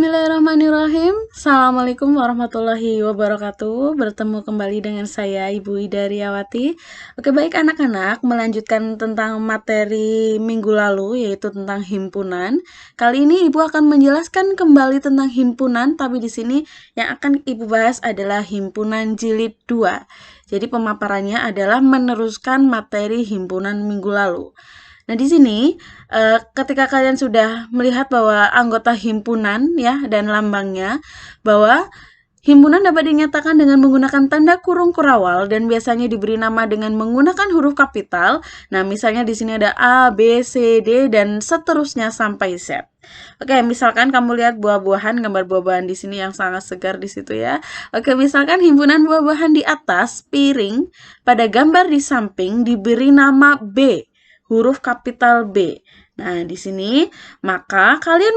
Bismillahirrahmanirrahim. Assalamualaikum warahmatullahi wabarakatuh. Bertemu kembali dengan saya Ibu Ida Riyawati. Oke, baik anak-anak, melanjutkan tentang materi minggu lalu, yaitu tentang himpunan. Kali ini Ibu akan menjelaskan kembali tentang himpunan, tapi di sini yang akan Ibu bahas adalah himpunan jilid 2. Jadi pemaparannya adalah meneruskan materi himpunan minggu lalu. Nah, di sini ketika kalian sudah melihat bahwa anggota himpunan ya dan lambangnya, bahwa himpunan dapat dinyatakan dengan menggunakan tanda kurung kurawal dan biasanya diberi nama dengan menggunakan huruf kapital. Nah, misalnya di sini ada A, B, C, D dan seterusnya sampai Z. Oke, misalkan kamu lihat buah-buahan, gambar buah-buahan di sini yang sangat segar di situ ya. Oke, misalkan himpunan buah-buahan di atas piring pada gambar di samping diberi nama B, huruf kapital B. Nah, di sini maka kalian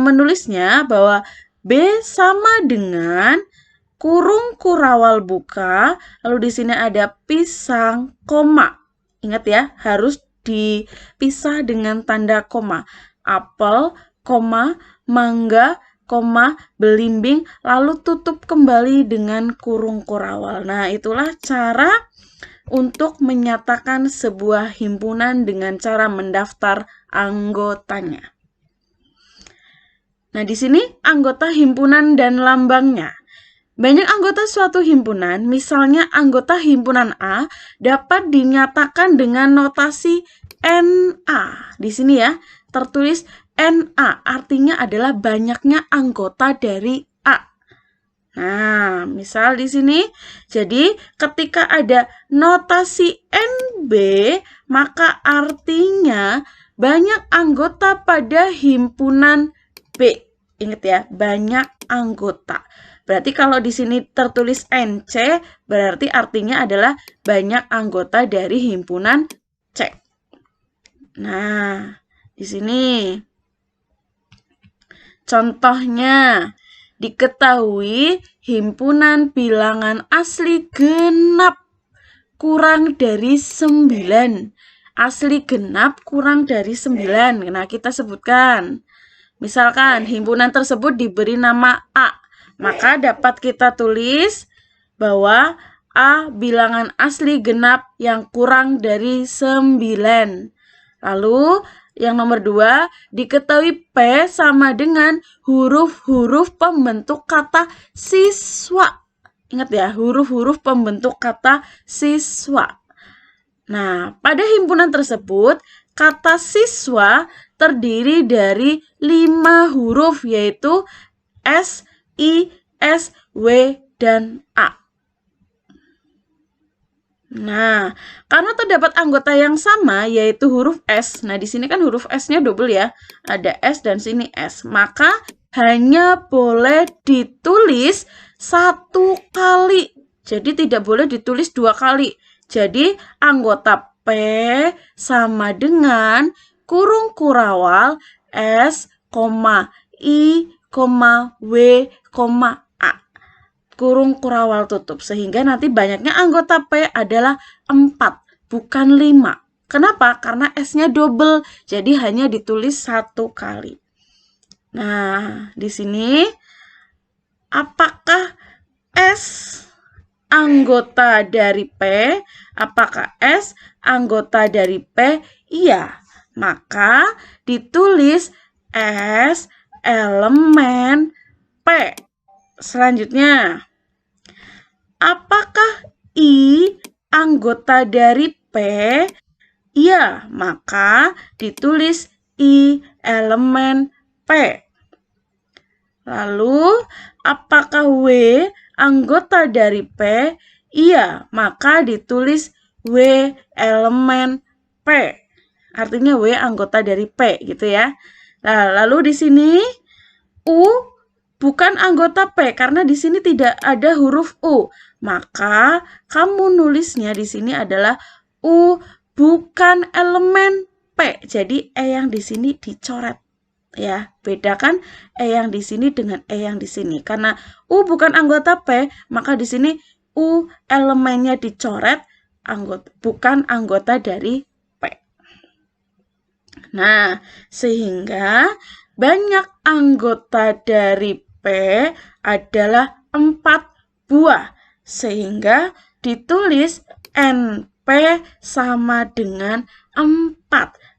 menulisnya bahwa B sama dengan kurung kurawal buka, lalu di sini ada pisang, koma. Ingat ya, harus dipisah dengan tanda koma. Apel, koma, mangga, koma, belimbing, lalu tutup kembali dengan kurung kurawal. Nah, itulah cara untuk menyatakan sebuah himpunan dengan cara mendaftar anggotanya. Nah, di sini anggota himpunan dan lambangnya. Banyak anggota suatu himpunan, misalnya anggota himpunan A, dapat dinyatakan dengan notasi NA. Di sini ya, tertulis NA, artinya adalah banyaknya anggota dari A. Nah, misal di sini, jadi ketika ada notasi NB, maka artinya banyak anggota pada himpunan B. Ingat ya, banyak anggota. Berarti kalau di sini tertulis NC, berarti artinya adalah banyak anggota dari himpunan C. Nah, di sini contohnya, diketahui himpunan bilangan asli genap kurang dari 9. Asli genap kurang dari 9. Nah, kita sebutkan. Misalkan himpunan tersebut diberi nama A, maka dapat kita tulis bahwa A bilangan asli genap yang kurang dari 9. Lalu yang nomor 2, diketahui P sama dengan huruf-huruf pembentuk kata siswa. Ingat ya, huruf-huruf pembentuk kata siswa. Nah, pada himpunan tersebut, kata siswa terdiri dari 5 huruf, yaitu S, I, S, W, dan A. Nah, karena terdapat anggota yang sama, yaitu huruf S. Nah, di sini kan huruf S-nya double ya. Ada S dan sini S. Maka hanya boleh ditulis 1 kali. Jadi tidak boleh ditulis 2 kali. Jadi anggota P sama dengan kurung kurawal S, I, W, kurung kurawal tutup, sehingga nanti banyaknya anggota P adalah 4, bukan 5. Kenapa? Karena S-nya double, jadi hanya ditulis 1 kali. Nah, di sini apakah S anggota dari P? Apakah S anggota dari P? Iya, maka ditulis S elemen P. Selanjutnya, apakah I anggota dari P? Iya, maka ditulis I elemen P. Lalu, apakah W anggota dari P? Iya, maka ditulis W elemen P. Artinya W anggota dari P gitu ya. Nah, lalu di sini U bukan anggota P karena di sini tidak ada huruf U. Maka kamu nulisnya di sini adalah U bukan elemen P. Jadi E yang di sini dicoret. Ya, bedakan E yang di sini dengan E yang di sini. Karena U bukan anggota P, maka di sini U elemennya dicoret, bukan anggota dari P. Nah, sehingga banyak anggota dari P adalah 4 buah. Sehingga ditulis NP sama dengan 4.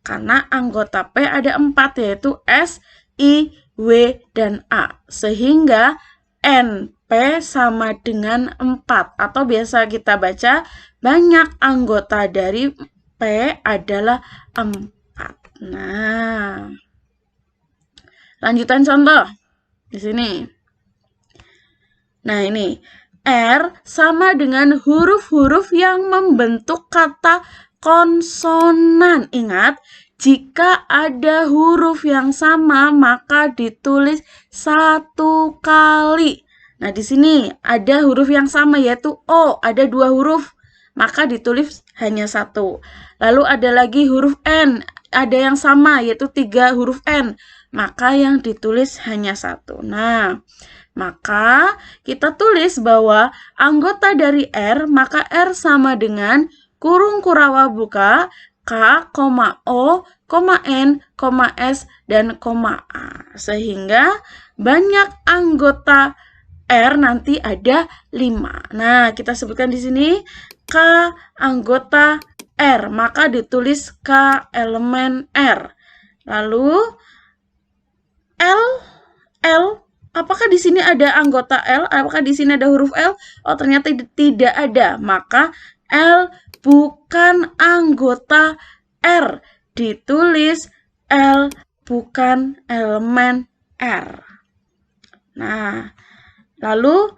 Karena anggota P ada 4, yaitu S, I, W, dan A. Sehingga NP sama dengan 4. Atau biasa kita baca, banyak anggota dari P adalah 4. Nah, lanjutan contoh di sini. Nah, ini R sama dengan huruf-huruf yang membentuk kata konsonan. Ingat, jika ada huruf yang sama maka ditulis 1 kali. Nah, di sini ada huruf yang sama yaitu O, ada 2 huruf, maka ditulis hanya 1. Lalu ada lagi huruf N, ada yang sama yaitu 3 huruf N, maka yang ditulis hanya 1. Nah, maka kita tulis bahwa anggota dari R, maka R sama dengan kurung kurawa buka, K, O, N, S, dan A. Sehingga banyak anggota R nanti ada 5. Nah, kita sebutkan di sini K anggota R, maka ditulis K elemen R. Lalu L, apakah di sini ada anggota L? Apakah di sini ada huruf L? Oh, ternyata tidak ada. Maka L bukan anggota R. Ditulis L bukan elemen R. Nah, lalu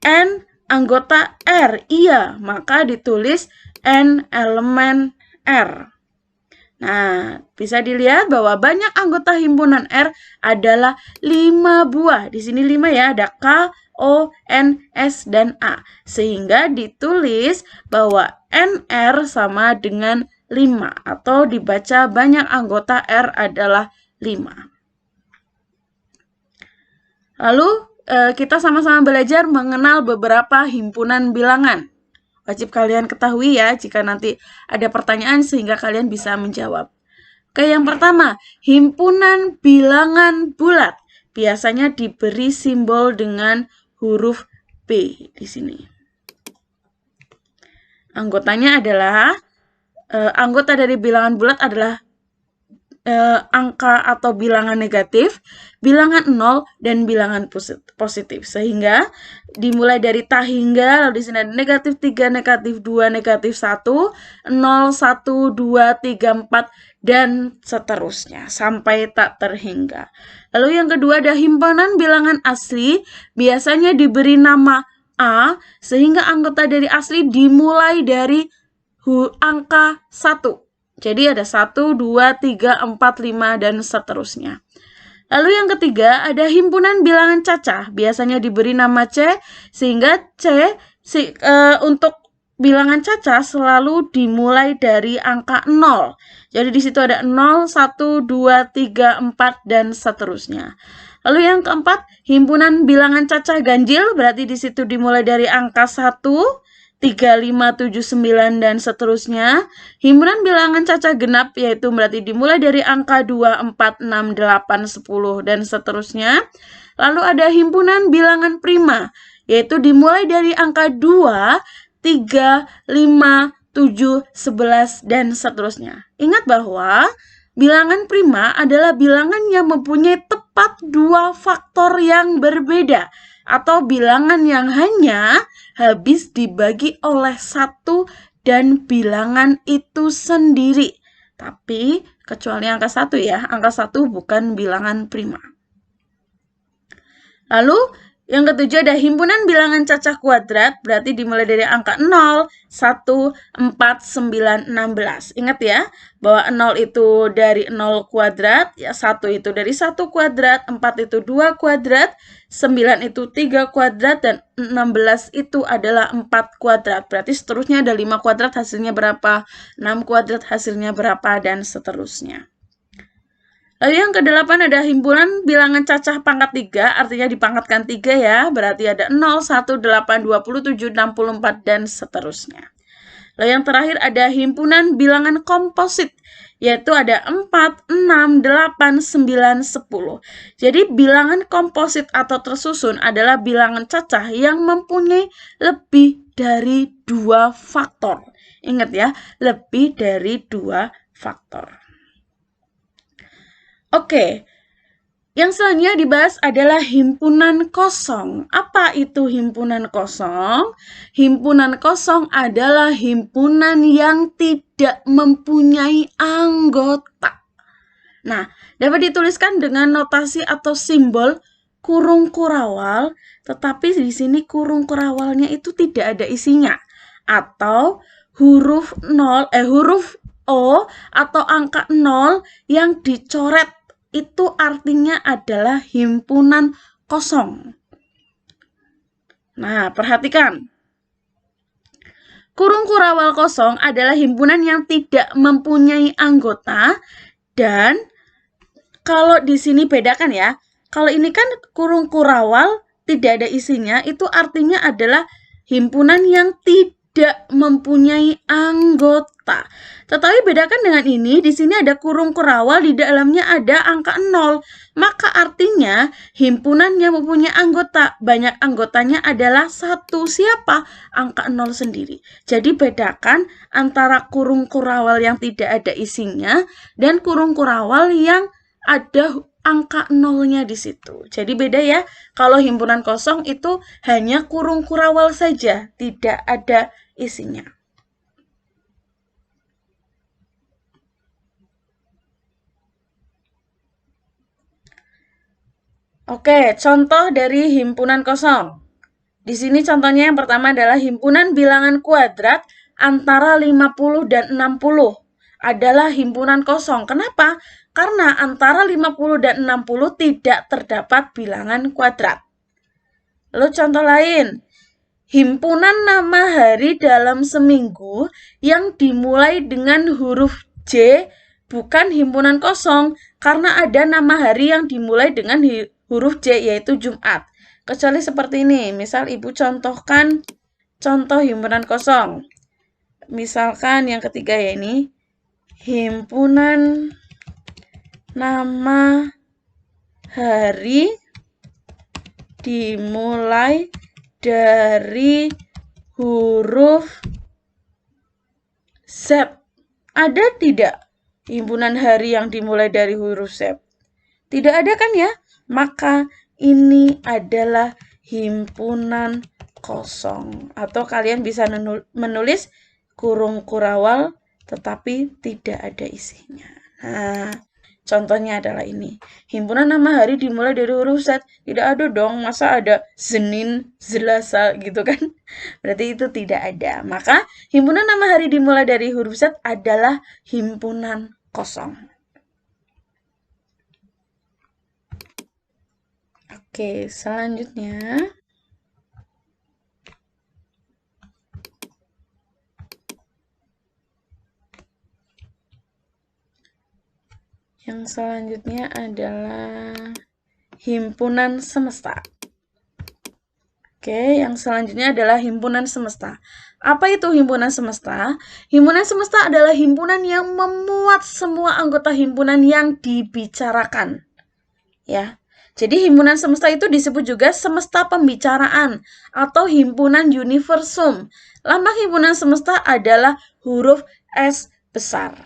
N anggota R. Iya, maka ditulis N elemen R. Nah, bisa dilihat bahwa banyak anggota himpunan R adalah 5 buah. Di sini 5 ya, ada K, O, N, S, dan A. Sehingga ditulis bahwa NR sama dengan 5. Atau dibaca banyak anggota R adalah 5. Lalu, kita sama-sama belajar mengenal beberapa himpunan bilangan. Wajib kalian ketahui ya jika nanti ada pertanyaan sehingga kalian bisa menjawab. Oke, yang pertama, himpunan bilangan bulat. Biasanya diberi simbol dengan huruf B di sini. Anggotanya adalah, anggota dari bilangan bulat adalah angka atau bilangan negatif, bilangan 0, dan bilangan positif. Sehingga dimulai dari tak hingga, lalu di sini ada negatif 3, negatif 2, negatif 1, 0, 1, 2, 3, 4, dan seterusnya sampai tak terhingga. Lalu yang kedua ada himpunan bilangan asli, biasanya diberi nama A, sehingga anggota dari asli dimulai dari angka 1. Jadi ada 1, 2, 3, 4, 5, dan seterusnya. Lalu yang ketiga, ada himpunan bilangan cacah. Biasanya diberi nama C, sehingga C untuk bilangan cacah selalu dimulai dari angka 0. Jadi di situ ada 0, 1, 2, 3, 4, dan seterusnya. Lalu yang keempat, himpunan bilangan cacah ganjil. Berarti di situ dimulai dari angka 1, 3, 5, 7, 9, dan seterusnya. Himpunan bilangan cacah genap yaitu berarti dimulai dari angka 2, 4, 6, 8, 10, dan seterusnya. Lalu ada himpunan bilangan prima yaitu dimulai dari angka 2, 3, 5, 7, 11, dan seterusnya. Ingat bahwa bilangan prima adalah bilangan yang mempunyai tepat 2 faktor yang berbeda, atau bilangan yang hanya habis dibagi oleh 1 dan bilangan itu sendiri. Tapi kecuali angka 1 ya, angka 1 bukan bilangan prima. Lalu yang ketujuh ada himpunan bilangan cacah kuadrat, berarti dimulai dari angka 0, 1, 4, 9, 16. Ingat ya, bahwa 0 itu dari 0 kuadrat, ya 1 itu dari 1 kuadrat, 4 itu 2 kuadrat, 9 itu 3 kuadrat, dan 16 itu adalah 4 kuadrat. Berarti seterusnya ada 5 kuadrat, hasilnya berapa, 6 kuadrat, hasilnya berapa, dan seterusnya. Lalu yang ke-8 ada himpunan bilangan cacah pangkat 3, artinya dipangkatkan 3 ya, berarti ada 0, 1, 8, 27, 64, dan seterusnya. Lalu yang terakhir ada himpunan bilangan komposit, yaitu ada 4, 6, 8, 9, 10. Jadi bilangan komposit atau tersusun adalah bilangan cacah yang mempunyai lebih dari 2 faktor. Ingat ya, lebih dari 2 faktor. Oke, yang selanjutnya dibahas adalah himpunan kosong. Apa itu himpunan kosong? Himpunan kosong adalah himpunan yang tidak mempunyai anggota. Nah, dapat dituliskan dengan notasi atau simbol kurung kurawal, tetapi di sini kurung kurawalnya itu tidak ada isinya. Atau huruf O atau angka 0 yang dicoret itu artinya adalah himpunan kosong. Nah, perhatikan. Kurung kurawal kosong adalah himpunan yang tidak mempunyai anggota, dan kalau di sini bedakan ya. Kalau ini kan kurung kurawal tidak ada isinya, itu artinya adalah himpunan yang tidak mempunyai anggota. Tetapi bedakan dengan ini, di sini ada kurung kurawal, di dalamnya ada angka 0. Maka artinya himpunan yang mempunyai anggota, banyak anggotanya adalah 1. Siapa? Angka 0 sendiri. Jadi bedakan antara kurung kurawal yang tidak ada isinya dan kurung kurawal yang ada angka 0-nya di situ. Jadi beda ya. Kalau himpunan kosong itu hanya kurung kurawal saja, tidak ada isinya. Oke, contoh dari himpunan kosong. Di sini contohnya yang pertama adalah himpunan bilangan kuadrat antara 50 dan 60 adalah himpunan kosong. Kenapa? Karena antara 50 dan 60 tidak terdapat bilangan kuadrat. Lalu contoh lain, himpunan nama hari dalam seminggu yang dimulai dengan huruf J bukan himpunan kosong karena ada nama hari yang dimulai dengan huruf J, yaitu Jumat. Kecuali seperti ini, misal Ibu contohkan contoh himpunan kosong. Misalkan yang ketiga ya ini, himpunan nama hari dimulai dari huruf Z. Ada tidak himpunan hari yang dimulai dari huruf Z? Tidak ada kan ya? Maka ini adalah himpunan kosong. Atau kalian bisa menulis kurung kurawal tetapi tidak ada isinya. Nah, contohnya adalah ini. Himpunan nama hari dimulai dari huruf Z. Tidak ada dong, masa ada Senin, Selasa gitu kan? Berarti itu tidak ada. Maka himpunan nama hari dimulai dari huruf Z adalah himpunan kosong. Oke, selanjutnya. Yang selanjutnya adalah himpunan semesta. Oke, yang selanjutnya adalah himpunan semesta. Apa itu himpunan semesta? Himpunan semesta adalah himpunan yang memuat semua anggota himpunan yang dibicarakan. Ya. Jadi himpunan semesta itu disebut juga semesta pembicaraan atau himpunan universum. Lambang himpunan semesta adalah huruf S besar.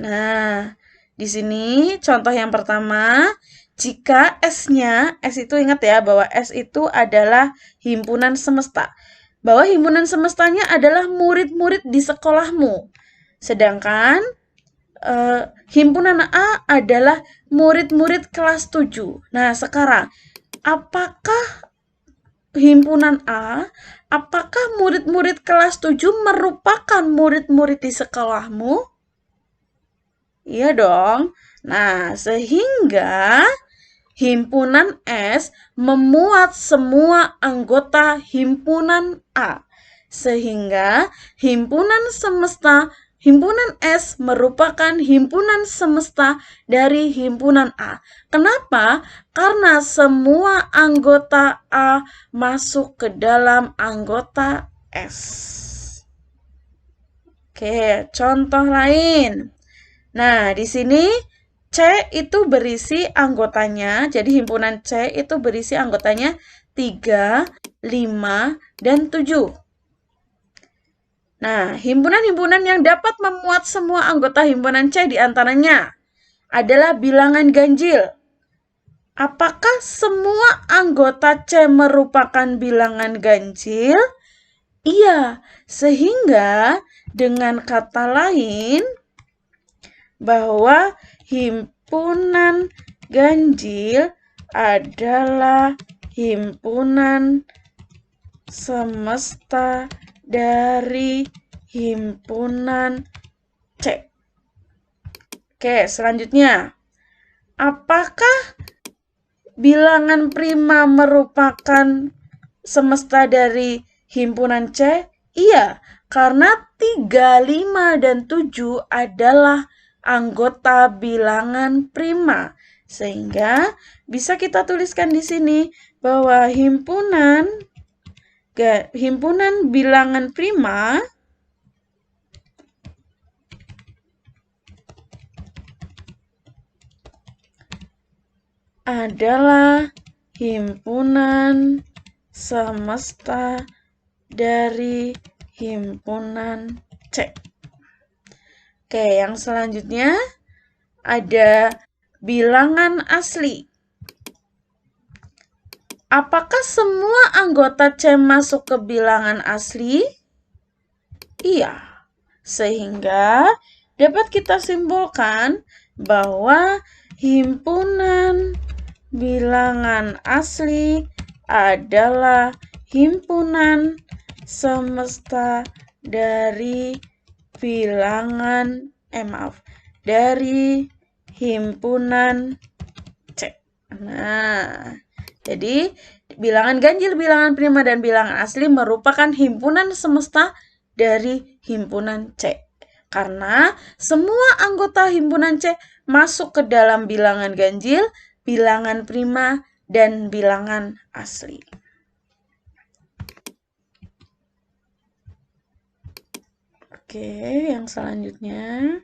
Nah, di sini contoh yang pertama, jika S-nya, S itu ingat ya bahwa S itu adalah himpunan semesta. Bahwa himpunan semestanya adalah murid-murid di sekolahmu. Sedangkan himpunan A adalah murid-murid kelas 7. Nah, sekarang apakah himpunan A, apakah murid-murid kelas 7 merupakan murid-murid di sekolahmu? Iya dong. Nah, sehingga himpunan S memuat semua anggota himpunan A. Sehingga himpunan S merupakan himpunan semesta dari himpunan A. Kenapa? Karena semua anggota A masuk ke dalam anggota S. Oke, contoh lain. Nah, di sini C itu berisi anggotanya, jadi himpunan C itu berisi anggotanya 3, 5, dan 7. Nah, himpunan-himpunan yang dapat memuat semua anggota himpunan C diantaranya adalah bilangan ganjil. Apakah semua anggota C merupakan bilangan ganjil? Iya, sehingga dengan kata lain bahwa himpunan ganjil adalah himpunan semesta dari himpunan C. Oke, selanjutnya. Apakah bilangan prima merupakan semesta dari himpunan C? Iya, karena 3, 5, dan 7 adalah anggota bilangan prima. Sehingga bisa kita tuliskan di sini bahwa himpunan bilangan prima adalah himpunan semesta dari himpunan C. Oke, yang selanjutnya ada bilangan asli. Apakah semua anggota C masuk ke bilangan asli? Iya. Sehingga dapat kita simpulkan bahwa himpunan bilangan asli adalah himpunan semesta dari dari himpunan C. Nah, jadi bilangan ganjil, bilangan prima, dan bilangan asli merupakan himpunan semesta dari himpunan C. Karena semua anggota himpunan C masuk ke dalam bilangan ganjil, bilangan prima, dan bilangan asli. Oke, yang selanjutnya.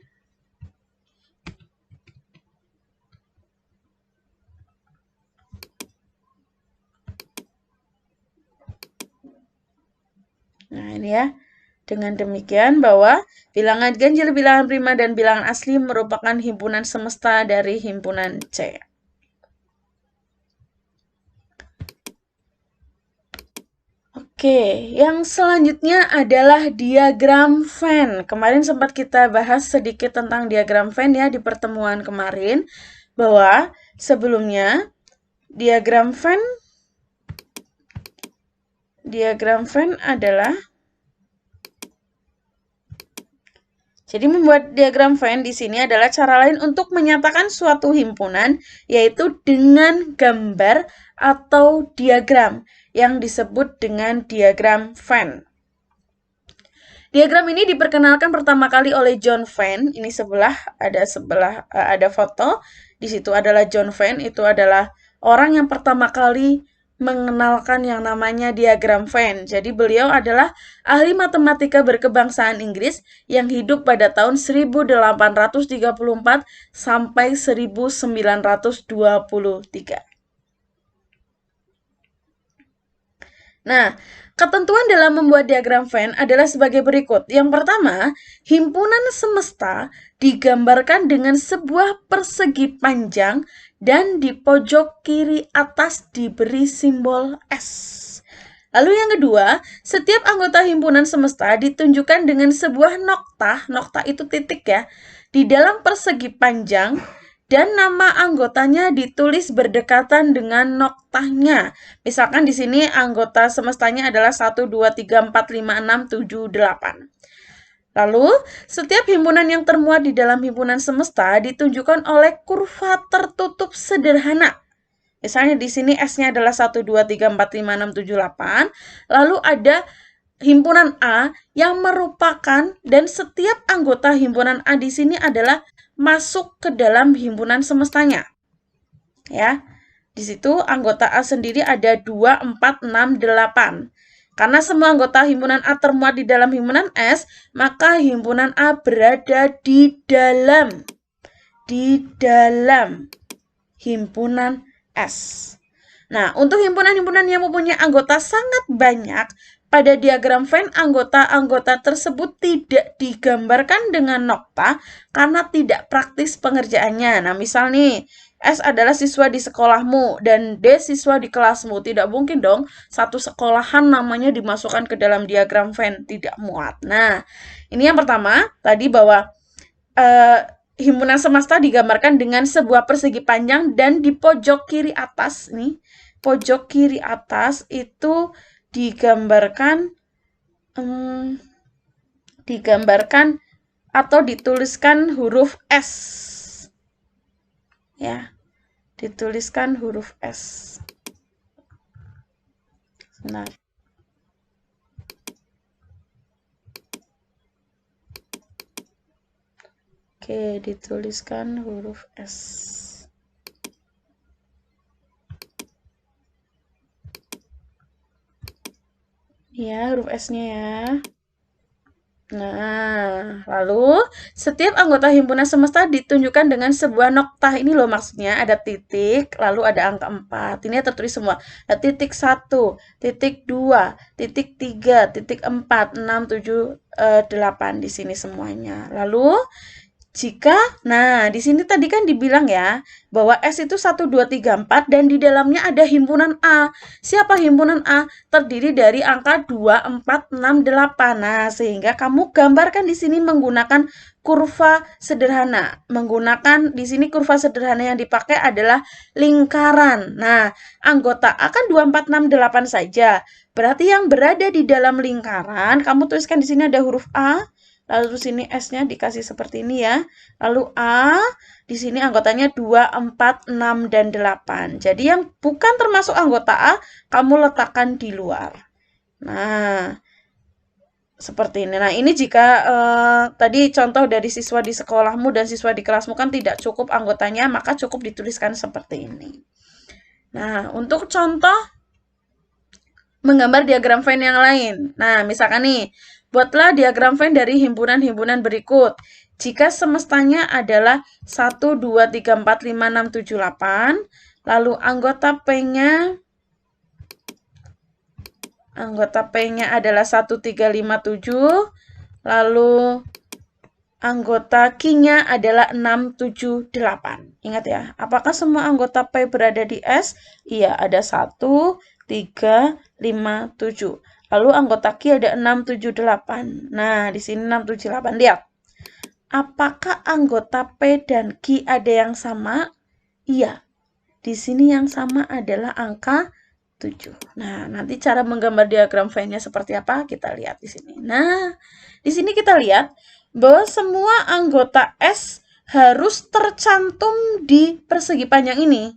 Nah, ini ya. Dengan demikian bahwa bilangan ganjil, bilangan prima, dan bilangan asli merupakan himpunan semesta dari himpunan C. Oke, yang selanjutnya adalah diagram Venn. Kemarin sempat kita bahas sedikit tentang diagram Venn ya di pertemuan kemarin, bahwa sebelumnya diagram Venn adalah, jadi membuat diagram Venn di sini adalah cara lain untuk menyatakan suatu himpunan, yaitu dengan gambar atau diagram yang disebut dengan diagram Venn. Diagram ini diperkenalkan pertama kali oleh John Venn. Ini ada foto. Di situ adalah John Venn. Itu adalah orang yang pertama kali mengenalkan yang namanya diagram Venn. Jadi beliau adalah ahli matematika berkebangsaan Inggris yang hidup pada tahun 1834 sampai 1923. Nah, ketentuan dalam membuat diagram Venn adalah sebagai berikut. Yang pertama, himpunan semesta digambarkan dengan sebuah persegi panjang dan di pojok kiri atas diberi simbol S. Lalu yang kedua, setiap anggota himpunan semesta ditunjukkan dengan sebuah nokta, nokta itu titik ya, di dalam persegi panjang, dan nama anggotanya ditulis berdekatan dengan noktanya. Misalkan di sini anggota semestanya adalah 1, 2, 3, 4, 5, 6, 7, 8. Lalu, setiap himpunan yang termuat di dalam himpunan semesta ditunjukkan oleh kurva tertutup sederhana. Misalnya di sini S-nya adalah 1, 2, 3, 4, 5, 6, 7, 8. Lalu ada himpunan A yang merupakan, dan setiap anggota himpunan A di sini adalah masuk ke dalam himpunan semestanya. Ya. Di situ anggota A sendiri ada 2, 4, 6, 8. Karena semua anggota himpunan A termuat di dalam himpunan S, maka himpunan A berada di dalam himpunan S. Nah, untuk himpunan-himpunan yang mempunyai anggota sangat banyak, pada diagram Venn anggota-anggota tersebut tidak digambarkan dengan nokta karena tidak praktis pengerjaannya. Nah, misal nih, S adalah siswa di sekolahmu dan D siswa di kelasmu. Tidak mungkin dong satu sekolahan namanya dimasukkan ke dalam diagram Venn, tidak muat. Nah, ini yang pertama, tadi bahwa himpunan semesta digambarkan dengan sebuah persegi panjang dan di pojok kiri atas nih, pojok kiri atas itu digambarkan atau dituliskan huruf S. Ya, dituliskan huruf S. Nah, oke, dituliskan huruf S. Ya, huruf S-nya ya. Nah, lalu setiap anggota himpunan semesta ditunjukkan dengan sebuah nokta. Ini loh maksudnya, ada titik, lalu ada angka 4. Ini tertulis semua. Ada titik 1, titik 2, titik 3, titik 4, 6, 7, 8 di sini semuanya. Lalu nah di sini tadi kan dibilang ya, bahwa S itu 1, 2, 3, 4 dan di dalamnya ada himpunan A. Siapa himpunan A? Terdiri dari angka 2, 4, 6, 8. Nah, sehingga kamu gambarkan di sini menggunakan kurva sederhana. Menggunakan di sini kurva sederhana yang dipakai adalah lingkaran. Nah, anggota A kan 2, 4, 6, 8 saja. Berarti yang berada di dalam lingkaran, kamu tuliskan di sini ada huruf A. Lalu sini S-nya dikasih seperti ini ya. Lalu A, di sini anggotanya 2, 4, 6, dan 8. Jadi yang bukan termasuk anggota A, kamu letakkan di luar. Nah, seperti ini. Nah, ini jika tadi contoh dari siswa di sekolahmu dan siswa di kelasmu kan tidak cukup anggotanya, maka cukup dituliskan seperti ini. Nah, untuk contoh menggambar diagram Venn yang lain. Nah, misalkan nih, buatlah diagram Venn dari himpunan-himpunan berikut. Jika semestanya adalah 1, 2, 3, 4, 5, 6, 7, 8, lalu anggota P-nya adalah 1, 3, 5, 7, lalu anggota Q-nya adalah 6, 7, 8. Ingat ya, apakah semua anggota P berada di S? Iya, ada 1, 3, 5, 7. Lalu anggota Q ada 6, 7, 8. Nah, di sini 6, 7, 8. Lihat. Apakah anggota P dan Q ada yang sama? Iya. Di sini yang sama adalah angka 7. Nah, nanti cara menggambar diagram Venn-nya seperti apa? Kita lihat di sini. Nah, di sini kita lihat bahwa semua anggota S harus tercantum di persegi panjang ini.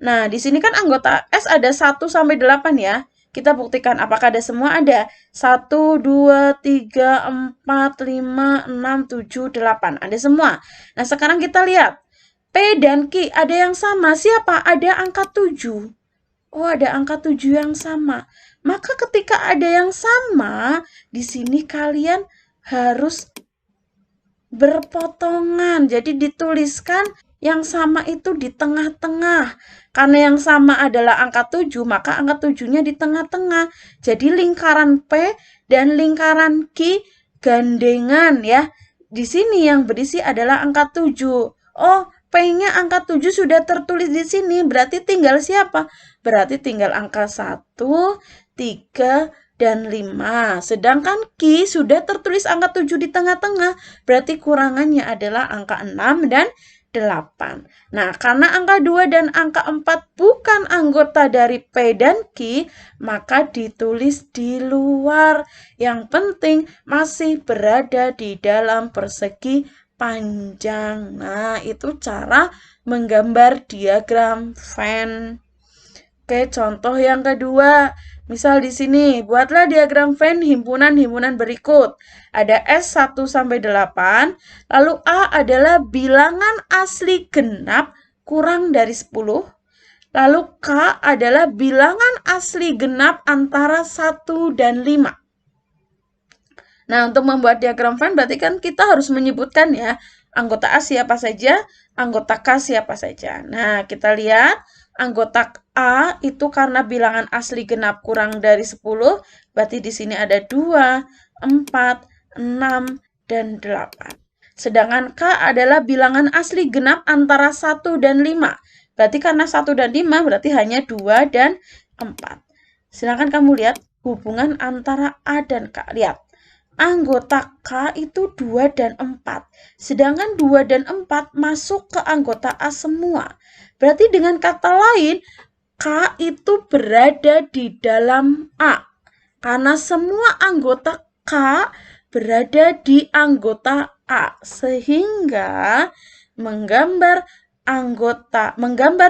Nah, di sini kan anggota S ada 1 sampai 8 ya. Kita buktikan apakah ada semua? Ada 1, 2, 3, 4, 5, 6, 7, 8. Ada semua. Nah, sekarang kita lihat. P dan Q ada yang sama. Siapa? Ada angka 7. Oh, ada angka 7 yang sama. Maka ketika ada yang sama, di sini kalian harus berpotongan. Jadi dituliskan yang sama itu di tengah-tengah. Karena yang sama adalah angka 7, maka angka 7-nya di tengah-tengah. Jadi lingkaran P dan lingkaran Q gandengan ya. Di sini yang berisi adalah angka 7. Oh, P-nya angka 7 sudah tertulis di sini. Berarti tinggal siapa? Berarti tinggal angka 1, 3, dan 5. Sedangkan Q sudah tertulis angka 7 di tengah-tengah. Berarti kurangannya adalah angka 6 dan 8. Nah, karena angka 2 dan angka 4 bukan anggota dari P dan Q, maka ditulis di luar. Yang penting masih berada di dalam persegi panjang. Nah, itu cara menggambar diagram Venn. Oke, contoh yang kedua. Misal di sini, buatlah diagram Venn himpunan-himpunan berikut. Ada S 1 sampai 8, lalu A adalah bilangan asli genap kurang dari 10, Lalu K adalah bilangan asli genap antara 1 dan 5. Nah, untuk membuat diagram Venn berarti kan kita harus menyebutkan ya, anggota A siapa saja, anggota K siapa saja. Nah, kita lihat anggota A itu karena bilangan asli genap kurang dari 10, berarti di sini ada 2, 4, 6, dan 8. Sedangkan K adalah bilangan asli genap antara 1 dan 5. Berarti karena 1 dan 5 berarti hanya 2 dan 4. Silakan kamu lihat hubungan antara A dan K. Lihat. Anggota K itu 2 dan 4. Sedangkan 2 dan 4 masuk ke anggota A semua. Berarti dengan kata lain, K itu berada di dalam A. Karena semua anggota K berada di anggota A. Sehingga menggambar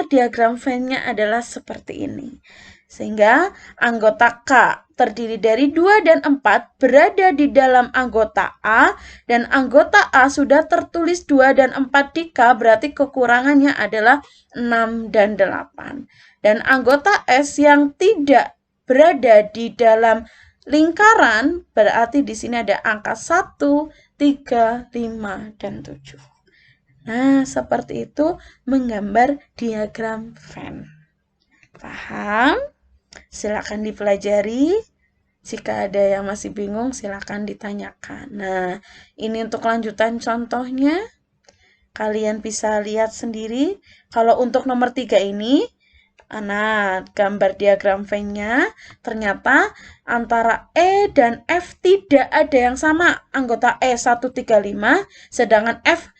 diagram Venn-nya adalah seperti ini. Sehingga anggota K terdiri dari 2 dan 4 berada di dalam anggota A, dan anggota A sudah tertulis 2 dan 4 di K, berarti kekurangannya adalah 6 dan 8. Dan anggota S yang tidak berada di dalam lingkaran, berarti di sini ada angka 1, 3, 5, dan 7. Nah, seperti itu menggambar diagram Venn. Paham? Silakan dipelajari. Jika ada yang masih bingung, silakan ditanyakan. Nah, ini untuk lanjutan contohnya. Kalian bisa lihat sendiri. Kalau untuk nomor 3 ini, nah, gambar diagram Venn-nya, ternyata antara E dan F tidak ada yang sama. Anggota E 135, sedangkan F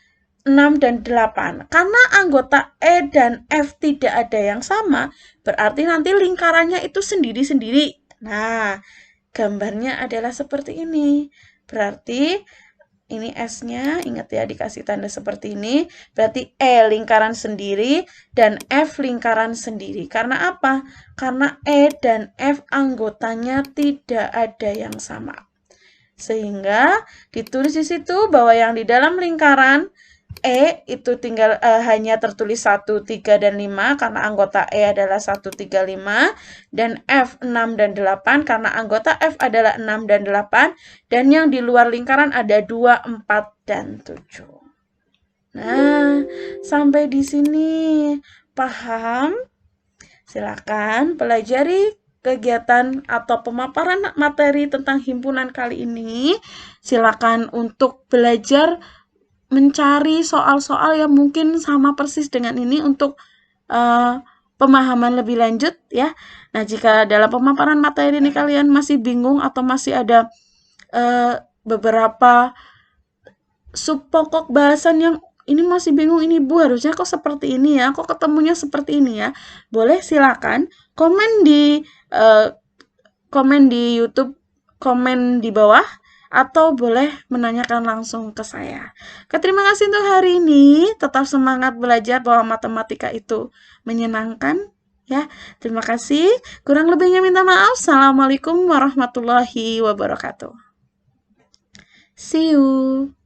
6 dan 8. Karena anggota E dan F tidak ada yang sama, berarti nanti lingkarannya itu sendiri-sendiri. Nah, gambarnya adalah seperti ini. Berarti ini S-nya, ingat ya dikasih tanda seperti ini. Berarti E lingkaran sendiri dan F lingkaran sendiri. Karena apa? Karena E dan F anggotanya tidak ada yang sama. Sehingga ditulis di situ bahwa yang di dalam lingkaran E itu tinggal hanya tertulis 1, 3, dan 5 karena anggota E adalah 1, 3, 5, dan F 6 dan 8 karena anggota F adalah 6 dan 8, dan yang di luar lingkaran ada 2, 4, dan 7. Nah, sampai di sini paham? Silakan pelajari kegiatan atau pemaparan materi tentang himpunan kali ini. Silakan untuk belajar mencari soal-soal yang mungkin sama persis dengan ini untuk pemahaman lebih lanjut ya. Nah, jika dalam pemaparan materi ini kalian masih bingung atau masih ada beberapa subpokok bahasan yang ini masih bingung, ini Bu harusnya kok seperti ini ya, kok ketemunya seperti ini ya, boleh silakan komen di YouTube, komen di bawah, atau boleh menanyakan langsung ke saya. Oke, terima kasih untuk hari ini. Tetap semangat belajar bahwa matematika itu menyenangkan. Ya, terima kasih. Kurang lebihnya minta maaf. Assalamualaikum warahmatullahi wabarakatuh. See you.